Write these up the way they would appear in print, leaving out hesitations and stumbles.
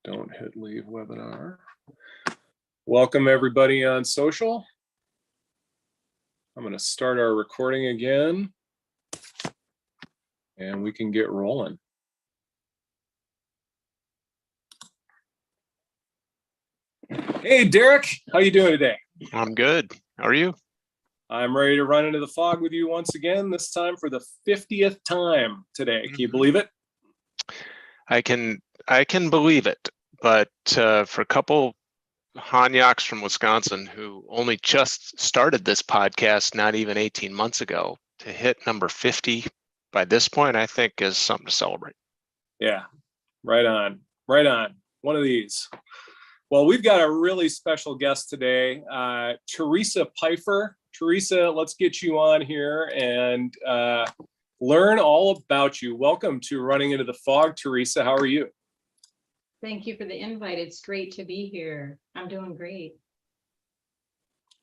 Don't hit leave webinar. Welcome everybody on social. I'm going to start our recording again and we can get rolling. Hey Derek, how you doing today? I'm good. How are you? I'm ready to run into the fog with you once again, this time for the 50th time today. Can you believe it? I can believe it, but for a couple Hanyaks from Wisconsin who only just started this podcast not even 18 months ago, to hit number 50 by this point, I think is something to celebrate. Yeah, right on, right on. One of these. Well, we've got a really special guest today, Teresa Pfeiffer. Teresa, let's get you on here and learn all about you. Welcome to Running Into the Fog, Teresa. How are you? Thank you for the invite. It's great to be here. I'm doing great.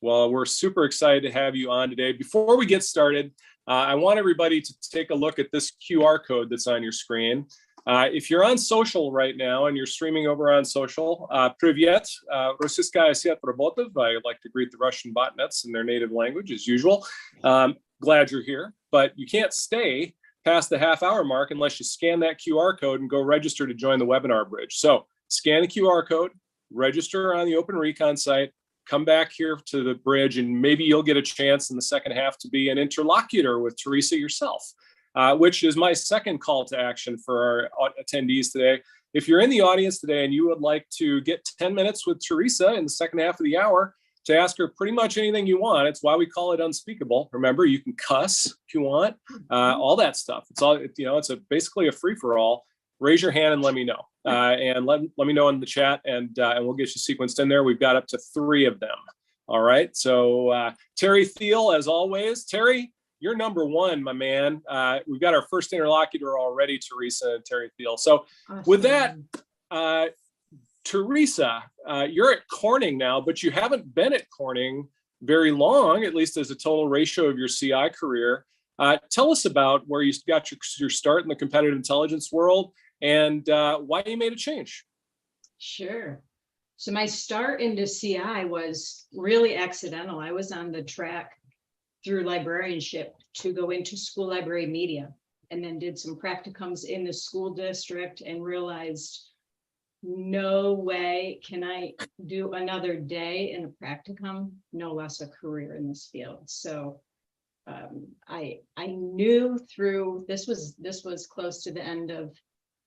Well, we're super excited to have you on today. Before we get started, I want everybody to take a look at this QR code that's on your screen. If you're on social right now and you're streaming over on social, Privyet, Rossiyskaya Svet Robotov. I like to greet the Russian botnets in their native language as usual. Glad you're here, but you can't stay past the half-hour mark unless you scan that QR code and go register to join the webinar bridge. So scan the QR code, register on the Open Recon site, come back here to the bridge, and maybe you'll get a chance in the second half to be an interlocutor with Teresa yourself, which is my second call to action for our attendees today. If you're in the audience today and you would like to get 10 minutes with Teresa in the second half of the hour to ask her pretty much anything you want, it's why we call it unspeakable. Remember, you can cuss if you want, all that stuff. It's all, it's basically a free-for-all. Raise your hand and let me know. And let me know in the chat, and we'll get you sequenced in there. We've got up to 3 of them. All right. So Terry Thiel, as always. Terry, you're number 1, my man. We've got our first interlocutor already, Teresa and Terry Thiel. So awesome. With that, Teresa, you're at Corning now, but you haven't been at Corning very long, at least as a total ratio of your CI career. Tell us about where you got your start in the competitive intelligence world and why you made a change. Sure. So my start into CI was really accidental. I was on the track through librarianship to go into school library media, and then did some practicums in the school district and realized no way can I do another day in a practicum, no less a career in this field. So I knew through this was close to the end of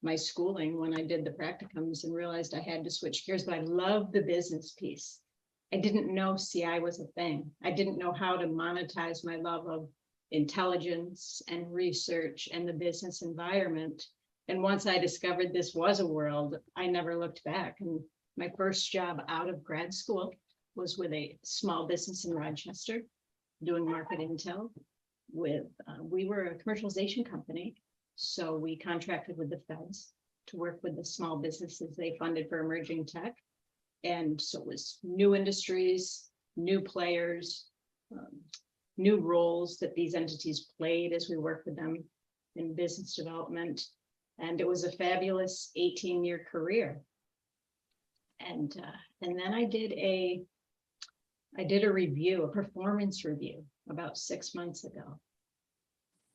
my schooling when I did the practicums and realized I had to switch gears, but I love the business piece. I didn't know CI was a thing. I didn't know how to monetize my love of intelligence and research and the business environment. And once I discovered this was a world, I never looked back. And my first job out of grad school was with a small business in Rochester doing market intel with, we were a commercialization company. So we contracted with the feds to work with the small businesses they funded for emerging tech. And so it was new industries, new players, new roles that these entities played as we worked with them in business development. And it was a fabulous 18-year career. And then I did a review, a performance review about 6 months ago.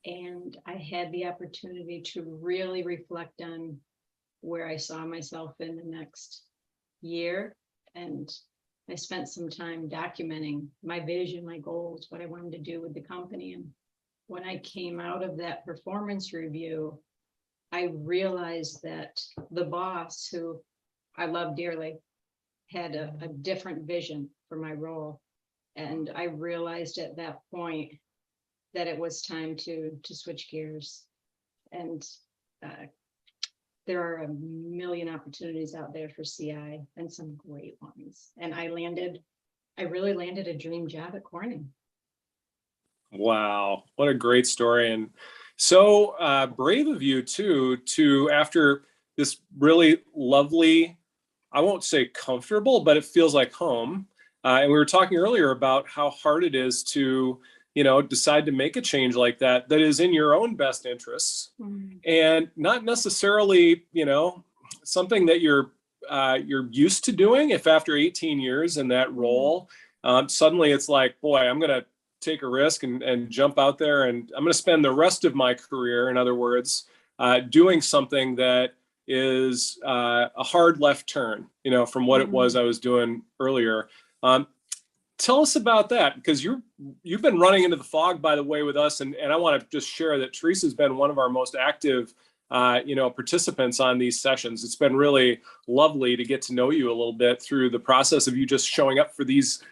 And I had the opportunity to really reflect on where I saw myself in the next year. And I spent some time documenting my vision, my goals, what I wanted to do with the company. And when I came out of that performance review, I realized that the boss, who I love dearly, had a different vision for my role. And I realized at that point that it was time to switch gears. And there are a million opportunities out there for CI and some great ones. And I really landed a dream job at Corning. Wow, what a great story. And so brave of you too, to after this really lovely, I won't say comfortable, but it feels like home. And we were talking earlier about how hard it is to, decide to make a change like that is in your own best interests, and not necessarily, something that you're you're used to doing. If after 18 years in that role, suddenly it's like, boy, I'm going to take a risk and jump out there, and I'm going to spend the rest of my career, in other words, doing something that is a hard left turn, from what it was I was doing earlier. Tell us about that, because you've been running into the fog, by the way, with us, and I want to just share that Teresa's been one of our most active participants on these sessions. It's been really lovely to get to know you a little bit through the process of you just showing up for these,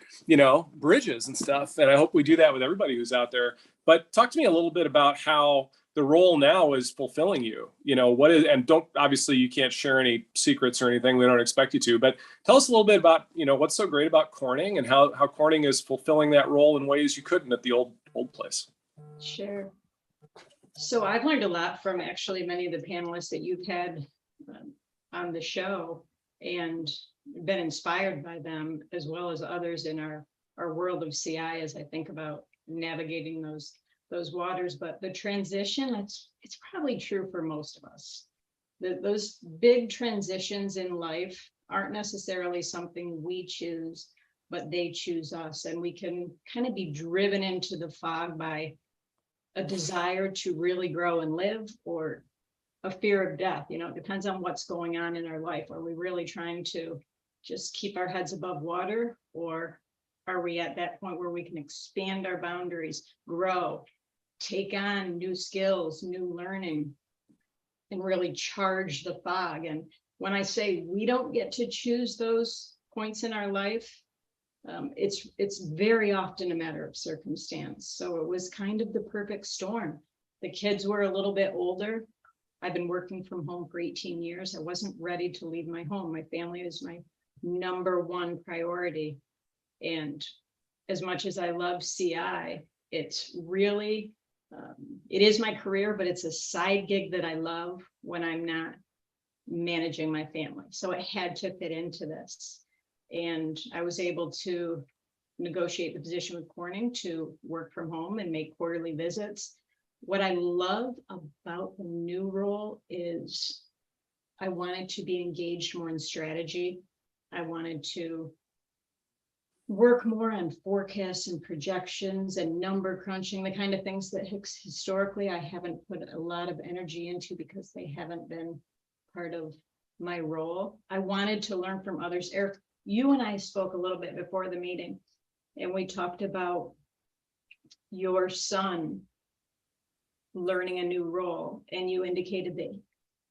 bridges and stuff. And I hope we do that with everybody who's out there. But talk to me a little bit about how the role now is fulfilling you. What is, and obviously you can't share any secrets or anything. We don't expect you to, but tell us a little bit about, what's so great about Corning and how Corning is fulfilling that role in ways you couldn't at the old place. Sure. So I've learned a lot from actually many of the panelists that you've had on the show, and been inspired by them, as well as others in our world of CI, as I think about navigating those waters. But the transition, it's probably true for most of us. Those big transitions in life aren't necessarily something we choose, but they choose us. And we can kind of be driven into the fog by a desire to really grow and live, or a fear of death. It depends on what's going on in our life. Are we really trying to just keep our heads above water, or are we at that point where we can expand our boundaries, grow, take on new skills, new learning, and really charge the fog? And when I say we don't get to choose those points in our life, it's very often a matter of circumstance. So it was kind of the perfect storm. The kids were a little bit older. I've been working from home for 18 years. I wasn't ready to leave my home. My family is my number one priority. And as much as I love CI, it's really, it is my career, but it's a side gig that I love when I'm not managing my family. So it had to fit into this. And I was able to negotiate the position with Corning to work from home and make quarterly visits. What I love about the new role is I wanted to be engaged more in strategy. I wanted to work more on forecasts and projections and number crunching, the kind of things that historically I haven't put a lot of energy into because they haven't been part of my role. I wanted to learn from others. Eric, you and I spoke a little bit before the meeting, and we talked about your son learning a new role, and you indicated that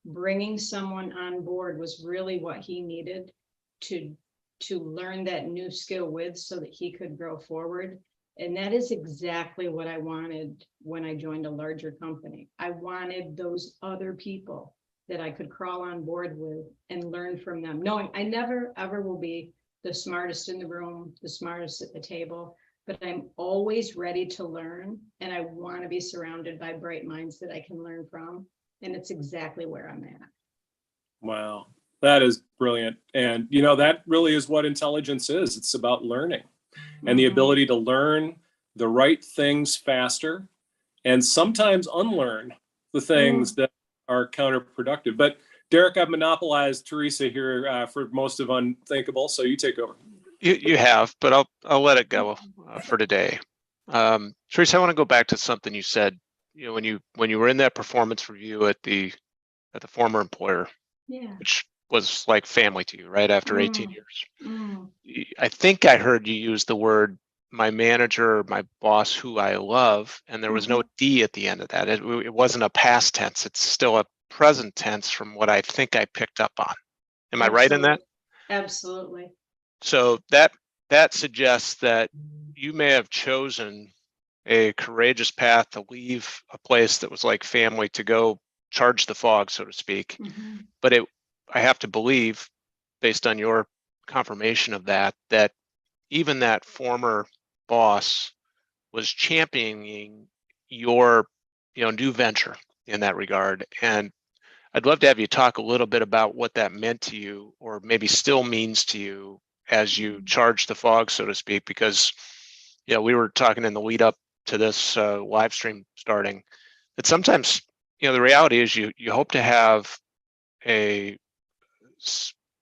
bringing someone on board was really what he needed to learn that new skill with, so that he could grow forward. And that is exactly what I wanted when I joined a larger company. I wanted those other people that I could crawl on board with and learn from them, knowing I never ever will be the smartest in the room, the smartest at the table, but I'm always ready to learn, and I want to be surrounded by bright minds that I can learn from. And it's exactly where I'm at. Wow, that is brilliant. And that really is what intelligence is. It's about learning and the ability to learn the right things faster, and sometimes unlearn the things that are counterproductive. But Derek, I've monopolized Teresa here for most of Unthinkable, so you take over. You have, but I'll let it go for today. Teresa, I want to go back to something you said. When you were in that performance review at the former employer, which was like family to you, right after 18 years. I think I heard you use the word my manager, my boss, who I love, and there was no D at the end of that. It wasn't a past tense. It's still a present tense from what I think I picked up on. Am I right in that? Absolutely. So that suggests that you may have chosen a courageous path to leave a place that was like family to go charge the fog, so to speak. But I have to believe, based on your confirmation of that even that former boss was championing your new venture in that regard. And I'd love to have you talk a little bit about what that meant to you, or maybe still means to you, as you charge the fog, so to speak, because we were talking in the lead up to this live stream starting, that sometimes the reality is you hope to have a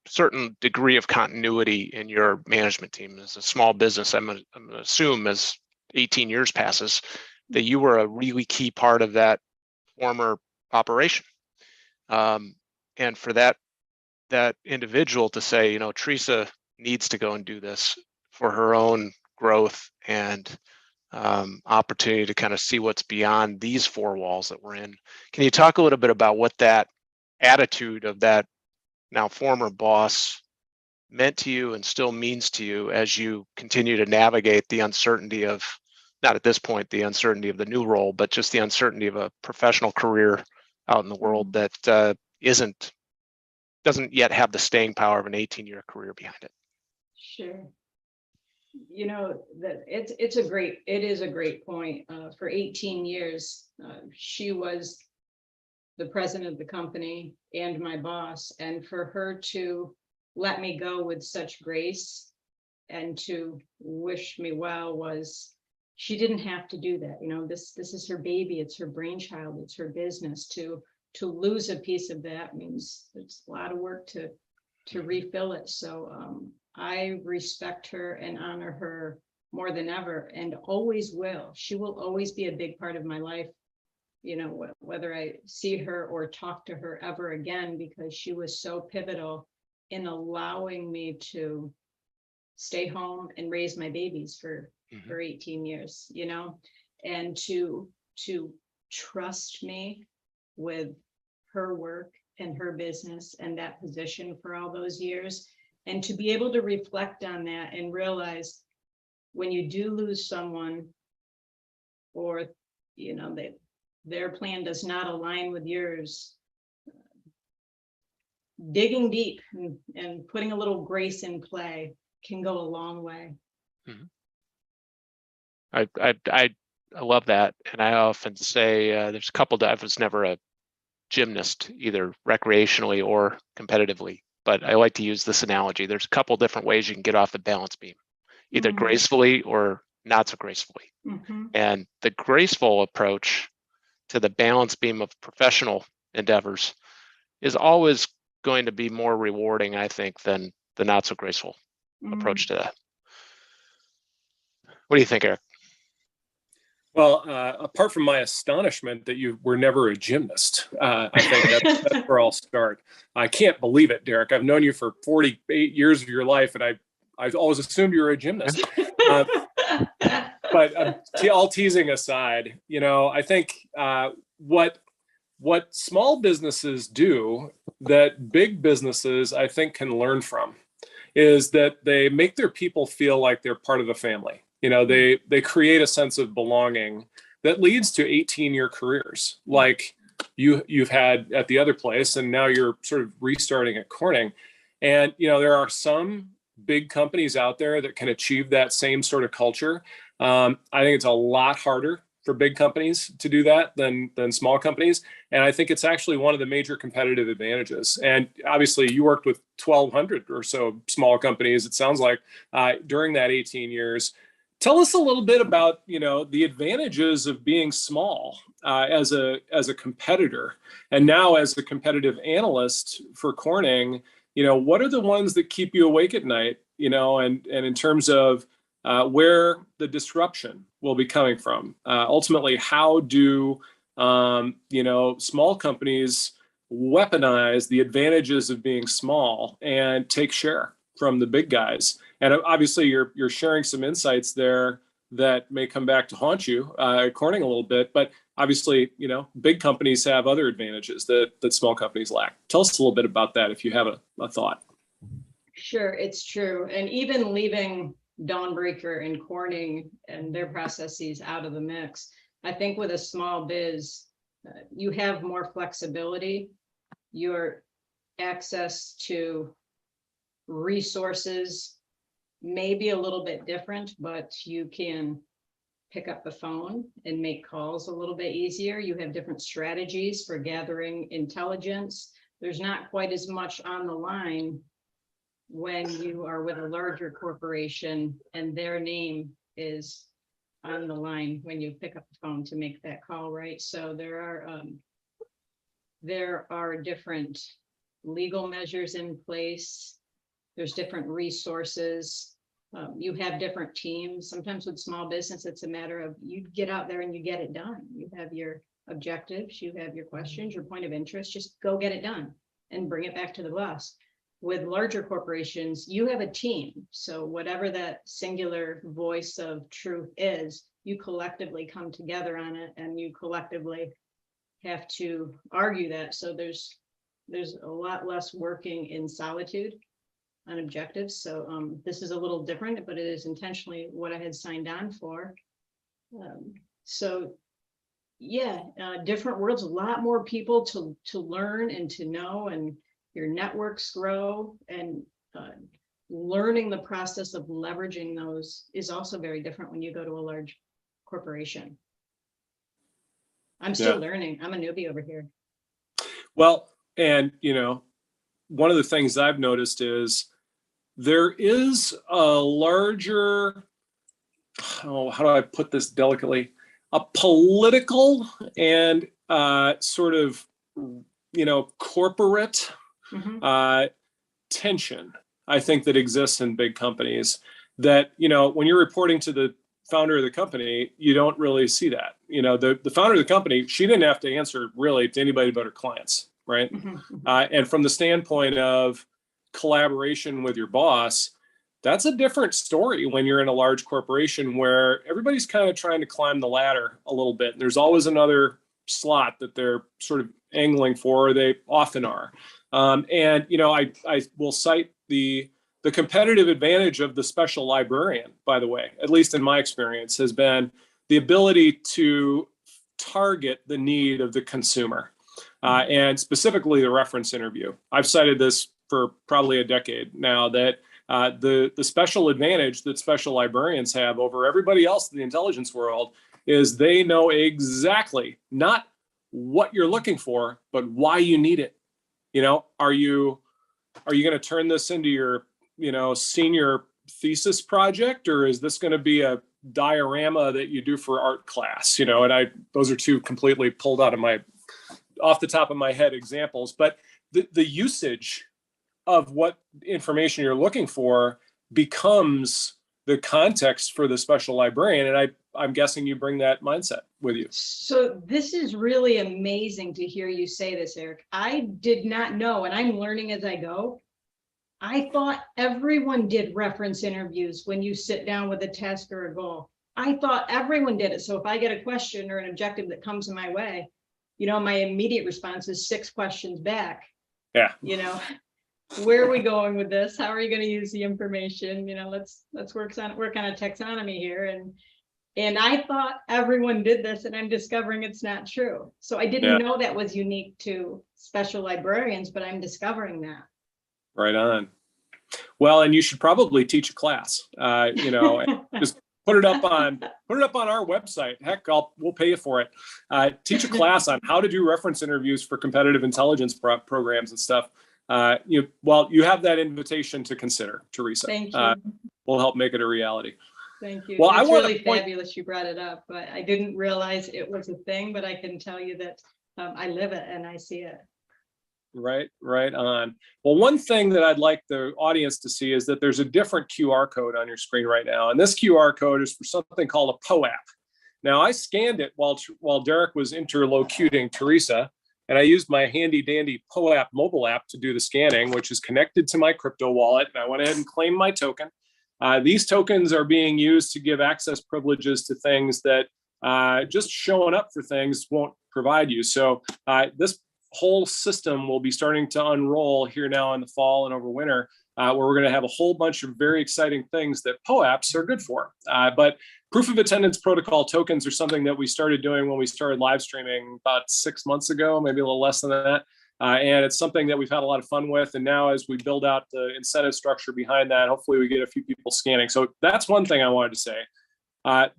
certain degree of continuity in your management team. As a small business, I'm going to assume as 18 years passes, that you were a really key part of that former operation. And for that individual to say, you know, Teresa needs to go and do this for her own growth and opportunity to kind of see what's beyond these four walls that we're in. Can you talk a little bit about what that attitude of that now former boss meant to you and still means to you as you continue to navigate the uncertainty of, not at this point, the uncertainty of the new role, but just the uncertainty of a professional career out in the world that doesn't yet have the staying power of an 18-year career behind it? Sure. You know, that it is a great point. For 18 years, she was the president of the company and my boss, and for her to let me go with such grace and to wish me well she didn't have to do that. You know, this is her baby, it's her brainchild, it's her business. To lose a piece of that means it's a lot of work to refill it. So I respect her and honor her more than ever, and always will. She will always be a big part of my life, you know, whether I see her or talk to her ever again, because she was so pivotal in allowing me to stay home and raise my babies for 18 years, you know, and to trust me with her work and her business and that position for all those years. And to be able to reflect on that and realize when you do lose someone, or, you know, their plan does not align with yours, digging deep and putting a little grace in play can go a long way. I love that. And I often say there's a couple I was never a gymnast, either recreationally or competitively, but I like to use this analogy. There's a couple different ways you can get off the balance beam, either gracefully or not so gracefully. And the graceful approach to the balance beam of professional endeavors is always going to be more rewarding, I think, than the not so graceful approach to that. What do you think, Eric? Well, apart from my astonishment that you were never a gymnast, I think that's where I'll start. I can't believe it, Derek. I've known you for 48 years of your life, and I've always assumed you were a gymnast. But all teasing aside, you know, I think what small businesses do that big businesses, I think, can learn from is that they make their people feel like they're part of the family. You know, they create a sense of belonging that leads to 18-year careers like you've had at the other place, and now you're sort of restarting at Corning. And, you know, there are some big companies out there that can achieve that same sort of culture. I think it's a lot harder for big companies to do that than small companies. And I think it's actually one of the major competitive advantages. And obviously you worked with 1,200 or so small companies, it sounds like, during that 18 years. Tell us a little bit about, you know, the advantages of being small as a competitor, and now as a competitive analyst for Corning. You know, what are the ones that keep you awake at night? You know, and in terms of where the disruption will be coming from. Ultimately, how do you know, small companies weaponize the advantages of being small and take share from the big guys? And obviously, you're sharing some insights there that may come back to haunt you at Corning a little bit. But obviously, you know, big companies have other advantages that small companies lack. Tell us a little bit about that if you have a thought. Sure, it's true. And even leaving Dawnbreaker and Corning and their processes out of the mix, I think with a small biz, you have more flexibility. Your access to resources may be a little bit different, but you can pick up the phone and make calls a little bit easier. You have different strategies for gathering intelligence. There's not quite as much on the line when you are with a larger corporation and their name is on the line when you pick up the phone to make that call, right? So there are different legal measures in place. There's different resources. You have different teams. Sometimes with small business, it's a matter of you get out there and you get it done. You have your objectives, you have your questions, your point of interest, just go get it done and bring it back to the boss. With larger corporations, you have a team. So whatever that singular voice of truth is, you collectively come together on it and you collectively have to argue that. So there's a lot less working in solitude on objectives. So this is a little different, but it is intentionally what I had signed on for. So yeah, different worlds, a lot more people to learn and to know, and your networks grow, and learning the process of leveraging those is also very different when you go to a large corporation. I'm still learning. I'm a newbie over here. Well, and one of the things I've noticed is there is a larger, how do I put this delicately, a political and sort of, corporate tension, I think, that exists in big companies that, when you're reporting to the founder of the company, you don't really see that. The founder of the company, she didn't have to answer really to anybody but her clients, right? And from the standpoint of collaboration with your boss, that's a different story when you're in a large corporation where everybody's kind of trying to climb the ladder a little bit. There's always another slot that they're sort of angling for, or they often are. And I will cite the competitive advantage of the special librarian, by the way, at least in my experience, has been the ability to target the need of the consumer, and specifically the reference interview. I've cited this for probably a decade now, that the special advantage that special librarians have over everybody else in the intelligence world is they know exactly not what you're looking for, but why you need it. Are you going to turn this into your senior thesis project, or is this going to be a diorama that you do for art class? And those are two completely pulled out of off the top of my head examples, but the usage of what information you're looking for becomes the context for the special librarian. And I'm guessing you bring that mindset with you. So this is really amazing to hear you say this, Eric. I did not know, and I'm learning as I go. I thought everyone did reference interviews when you sit down with a task or a goal. I thought everyone did it. So if I get a question or an objective that comes in my way, my immediate response is 6 questions back. Yeah. Where are we going with this? How are you going to use the information? Let's work on a taxonomy here. And I thought everyone did this, and I'm discovering it's not true. So I didn't know that was unique to special librarians, but I'm discovering that. Right on. Well, and you should probably teach a class. Just put it up on our website. Heck, we'll pay you for it. Teach a class on how to do reference interviews for competitive intelligence programs and stuff. You have that invitation to consider, Teresa. Thank you. We'll help make it a reality. Thank you. Well, it's really fabulous you brought it up, but I didn't realize it was a thing, but I can tell you that I live it and I see it. Right on. Well, one thing that I'd like the audience to see is that there's a different QR code on your screen right now. And this QR code is for something called a POAP. Now, I scanned it while Derek was interlocuting Teresa, and I used my handy dandy POAP mobile app to do the scanning, which is connected to my crypto wallet. And I went ahead and claimed my token. These tokens are being used to give access privileges to things that just showing up for things won't provide you. So this whole system will be starting to unroll here now in the fall and over winter, where we're going to have a whole bunch of very exciting things that POAPs are good for. But proof of attendance protocol tokens are something that we started doing when we started live streaming about 6 months ago, maybe a little less than that. And it's something that we've had a lot of fun with. And now as we build out the incentive structure behind that, hopefully we get a few people scanning. So that's one thing I wanted to say.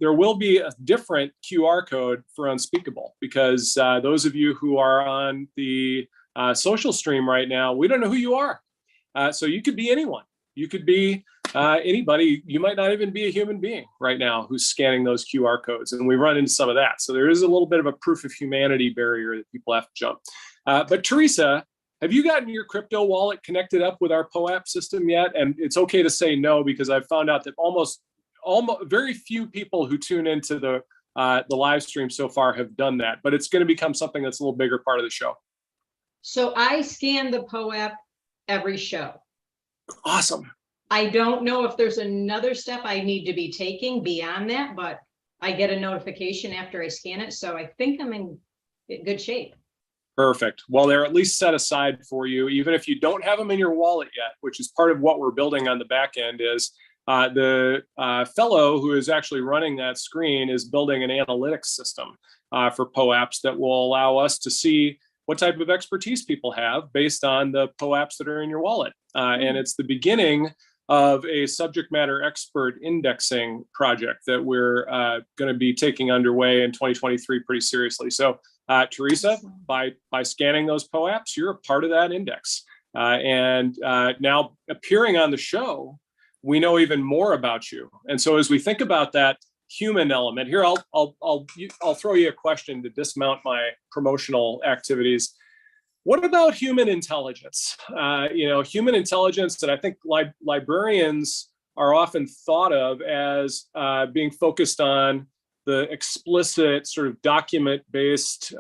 There will be a different QR code for Unspeakable, because those of you who are on the social stream right now, we don't know who you are. So you could be anyone. You could be anybody. You might not even be a human being right now who's scanning those QR codes. And we run into some of that. So there is a little bit of a proof of humanity barrier that people have to jump. But Teresa Have you gotten your crypto wallet connected up with our POAP system yet? And it's okay to say no, because I've found out that almost very few people who tune into the live stream so far have done that, but it's going to become something that's a little bigger part of the show. So I scan the POAP every show. Awesome. I don't know if there's another step I need to be taking beyond that, but I get a notification after I scan it. So I think I'm in good shape. Perfect. Well, they're at least set aside for you, even if you don't have them in your wallet yet, which is part of what we're building on the back end. Is the fellow who is actually running that screen is building an analytics system for POAPs that will allow us to see what type of expertise people have based on the POAPs that are in your wallet. And it's the beginning of a subject matter expert indexing project that we're going to be taking underway in 2023 pretty seriously. So Teresa, by scanning those POAPs, you're a part of that index. And now appearing on the show, we know even more about you. And so as we think about that human element here, I'll throw you a question to dismount my promotional activities. What about human intelligence? Human intelligence that I think librarians are often thought of as being focused on the explicit sort of document-based,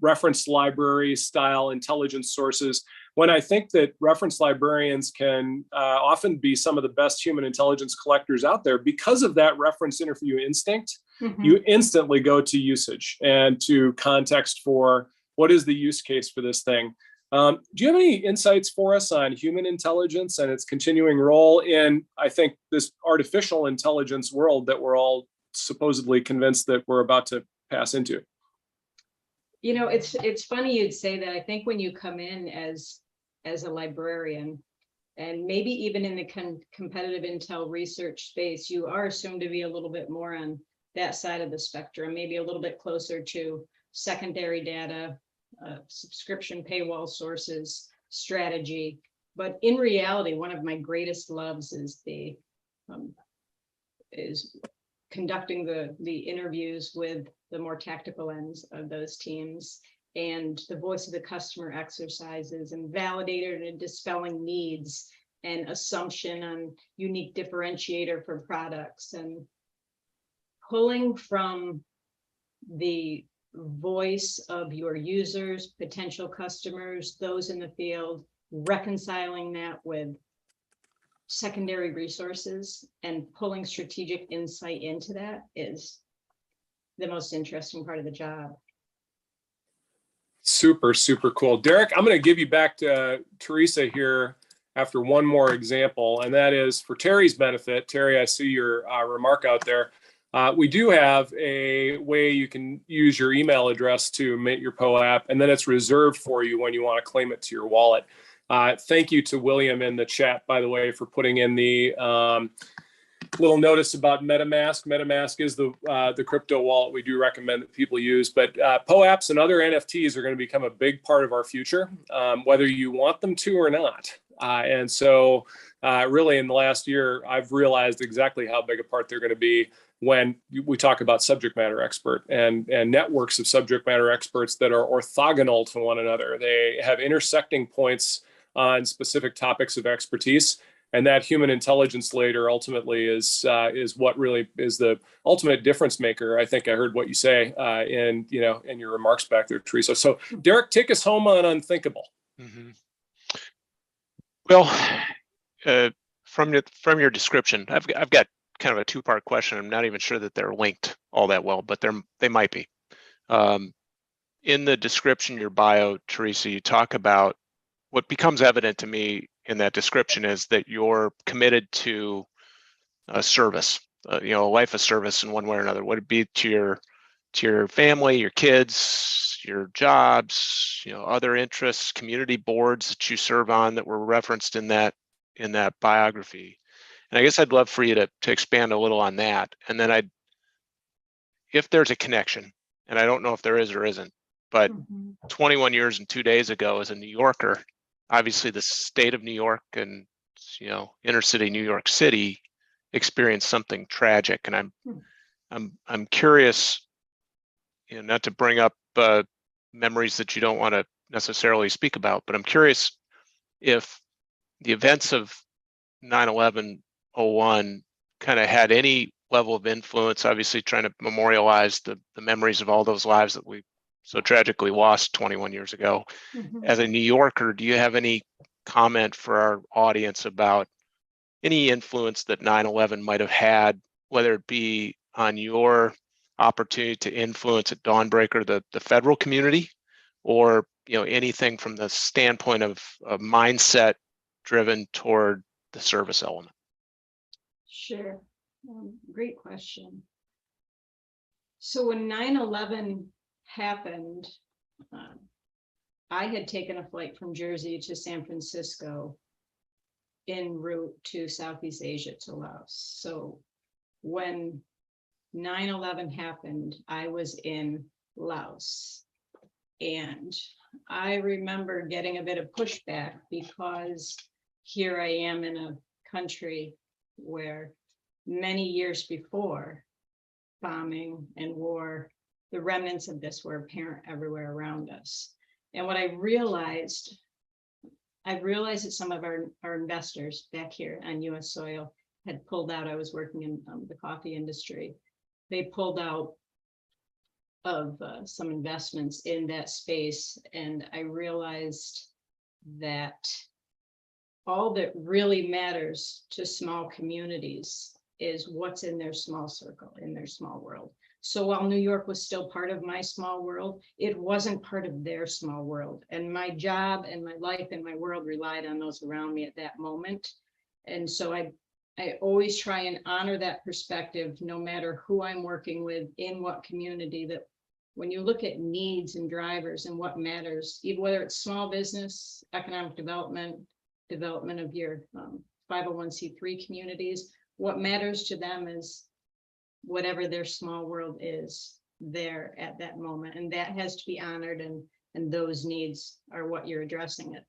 reference library style intelligence sources, when I think that reference librarians can often be some of the best human intelligence collectors out there because of that reference interview instinct. Mm-hmm. You instantly go to usage and to context for what is the use case for this thing. Do you have any insights for us on human intelligence and its continuing role in, I think, this artificial intelligence world that we're all supposedly convinced that we're about to pass into? It's funny you'd say that. I think when you come in as a librarian, and maybe even in the competitive intel research space, you are assumed to be a little bit more on that side of the spectrum, maybe a little bit closer to secondary data, subscription paywall sources, strategy. But in reality, one of my greatest loves is conducting the interviews with the more tactical ends of those teams, and the voice of the customer exercises, and validator and dispelling needs, and assumption on unique differentiator for products, and pulling from the voice of your users, potential customers, those in the field, reconciling that with secondary resources and pulling strategic insight into that is the most interesting part of the job. Super, super cool. Derek, I'm going to give you back to Teresa here after one more example, and that is for Terry's benefit. Terry, I see your remark out there. We do have a way you can use your email address to mint your POAP, and then it's reserved for you when you want to claim it to your wallet. Thank you to William in the chat, by the way, for putting in the little notice about MetaMask. MetaMask is the crypto wallet we do recommend that people use, but POAPs and other NFTs are going to become a big part of our future, whether you want them to or not. And so really in the last year, I've realized exactly how big a part they're going to be when we talk about subject matter expert and networks of subject matter experts that are orthogonal to one another. They have intersecting points on specific topics of expertise. And that human intelligence layer ultimately is what really is the ultimate difference maker. I think I heard what you say in your remarks back there, Teresa. So Derek, take us home on unthinkable. Mm-hmm. Well, from your description, I've got kind of a two-part question. I'm not even sure that they're linked all that well, but they might be. In the description, your bio, Teresa, you talk about what becomes evident to me in that description is that you're committed to a service, a life of service in one way or another. Would it be to your family, your kids, your jobs, other interests, community boards that you serve on that were referenced in that biography? And I guess I'd love for you to expand a little on that. And then if there's a connection, and I don't know if there is or isn't, but 21 years and 2 days ago as a New Yorker, obviously the state of New York and inner city New York City experienced something tragic, and I'm curious, not to bring up memories that you don't want to necessarily speak about, but I'm curious if the events of 9/11/01 kind of had any level of influence, obviously trying to memorialize the memories of all those lives that we so tragically lost 21 years ago. Mhm. As a New Yorker, do you have any comment for our audience about any influence that 9/11 might have had, whether it be on your opportunity to influence at Dawnbreaker, the federal community, or anything from the standpoint of a mindset driven toward the service element? Sure. Great question. So when 9/11 happened, I had taken a flight from Jersey to San Francisco en route to Southeast Asia to Laos. So when 9/11 happened, I was in Laos. And I remember getting a bit of pushback because here I am in a country where many years before bombing and war, the remnants of this were apparent everywhere around us. And what I've realized that some of our investors back here on US soil had pulled out. I was working in the coffee industry. They pulled out of some investments in that space. And I realized that all that really matters to small communities is what's in their small circle, in their small world. So while New York was still part of my small world, it wasn't part of their small world. And my job and my life and my world relied on those around me at that moment. And so I always try and honor that perspective, no matter who I'm working with, in what community, that when you look at needs and drivers and what matters, even whether it's small business, economic development of your 501c3 communities, what matters to them is whatever their small world is there at that moment. And that has to be honored, and those needs are what you're addressing it,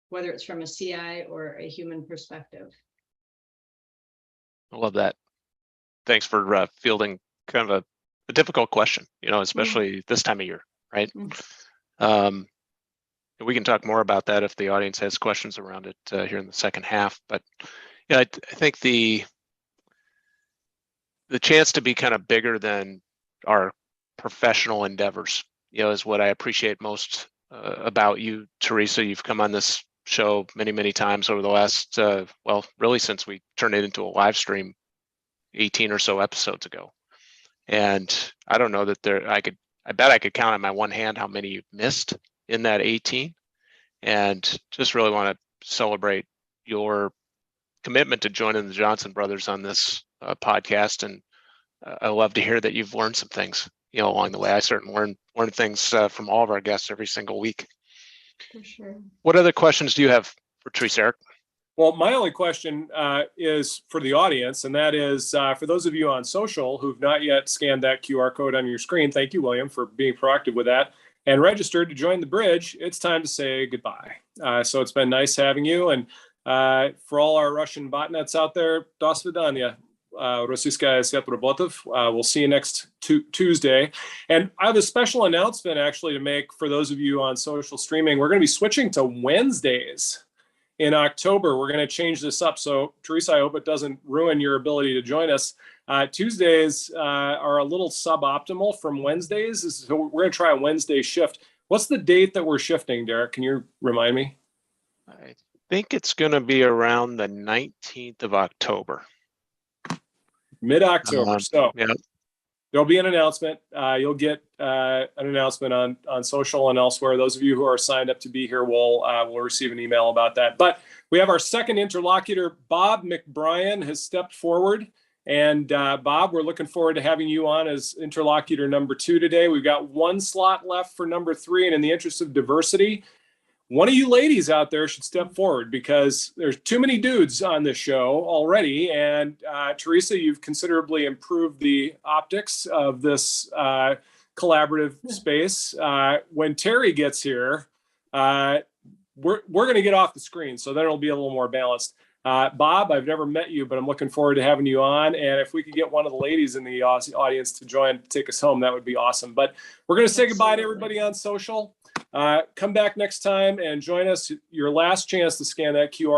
whether it's from a CI or a human perspective. I love that. Thanks for fielding kind of a difficult question, especially this time of year, right? We can talk more about that if the audience has questions around it here in the second half. But I think the chance to be kind of bigger than our professional endeavors, is what I appreciate most about you, Teresa. You've come on this show many, many times over the last, really since we turned it into a live stream 18 or so episodes ago. And I don't know that I bet I could count on my one hand how many you've missed in that 18. And just really want to celebrate your commitment to joining the Johnson brothers on this podcast. And I love to hear that you've learned some things, along the way. I certainly learn things from all of our guests every single week. For sure. What other questions do you have for Teresa, Eric? Well, my only question is for the audience, and that is for those of you on social who've not yet scanned that QR code on your screen. Thank you, William, for being proactive with that and registered to join the bridge. It's time to say goodbye. So it's been nice having you. And for all our Russian botnets out there, до свидания. Российская сеть работов. We'll see you next Tuesday. And I have a special announcement actually to make for those of you on social streaming. We're going to be switching to Wednesdays in October. We're going to change this up. So Teresa, I hope it doesn't ruin your ability to join us. Tuesdays are a little suboptimal from Wednesdays. So we're going to try a Wednesday shift. What's the date that we're shifting, Derek? Can you remind me? I think it's going to be around the 19th of October. Mid-October. So yeah. There'll be an announcement. You'll get an announcement on social and elsewhere. Those of you who are signed up to be here will receive an email about that. But we have our second interlocutor, Bob McBrien, has stepped forward. And Bob, we're looking forward to having you on as interlocutor number 2 today. We've got one slot left for number 3. And in the interest of diversity, one of you ladies out there should step forward because there's too many dudes on this show already. And Teresa, you've considerably improved the optics of this collaborative space. When Terry gets here, we're going to get off the screen, so then it'll be a little more balanced. Bob, I've never met you, but I'm looking forward to having you on. And if we could get one of the ladies in the audience to join, take us home, that would be awesome. But we're going to say goodbye to everybody on social. Come back next time and join us. Your last chance to scan that QR